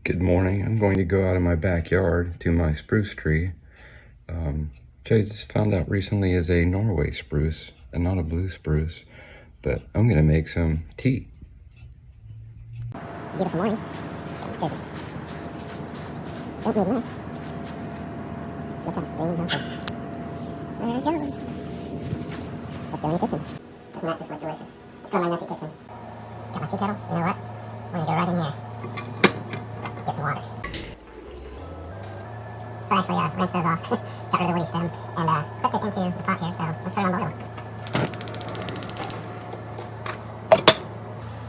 Good morning. I'm going to go out in my backyard to my spruce tree, which I just found out recently is a Norway spruce and not a blue spruce. But I'm going to make some tea. It's a beautiful morning. Scissors. Don't need much. Look how green and healthy. There it goes. Let's go in the kitchen. Doesn't that just look delicious? Let's go in my messy kitchen. Got my tea kettle. You know what? We're gonna go right in here. Get some water. So actually, rinse those off. Got rid of the woody stem and put it into the pot here. So let's put it on boil.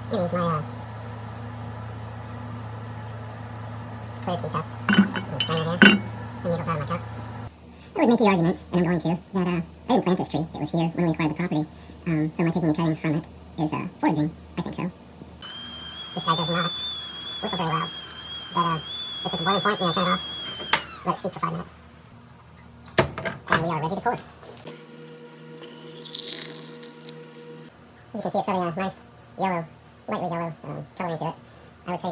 I'm gonna use my clear teacup. And strainer here. The needles out of my cup. I would make the argument, and I'm going to, that I didn't plant this tree. It was here when we acquired the property. So my taking a cutting from it is foraging. I think so. This guy does not whistle very loud. But it's at the boiling point. We're going to turn it off. Let it steep for 5 minutes. And we are ready to pour. As you can see, it's got a nice yellow, lightly yellow coloring to it. I would say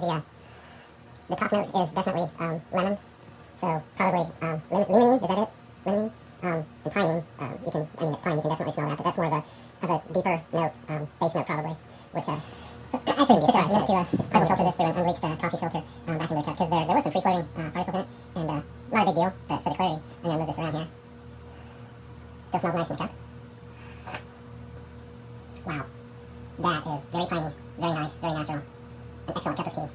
the top note is definitely lemon. So probably limonene, is that it? Limonene? And pinene, it's pine, you can definitely smell that, but that's more of a deeper note, base note probably, which, so actually, it's surprised to unfilter this through an unbleached coffee filter back into the cup, because there were some free-floating particles in it, and not a big deal, but for the clarity, I'm going to move this around here. Still smells nice in the cup. Wow. That is very piney, very nice, very natural. An excellent cup of tea.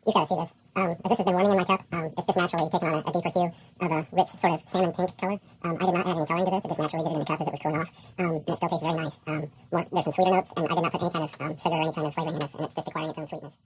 You've got to see this. As this has been warming in my cup, it's just naturally taken on a deeper hue of a rich sort of salmon pink color. I did not add any coloring to this, it just naturally did it in the cup as it was cooling off. And it still tastes very nice. There's some sweeter notes, and I did not put any kind of sugar or any kind of flavoring in this, and it's just acquiring its own sweetness.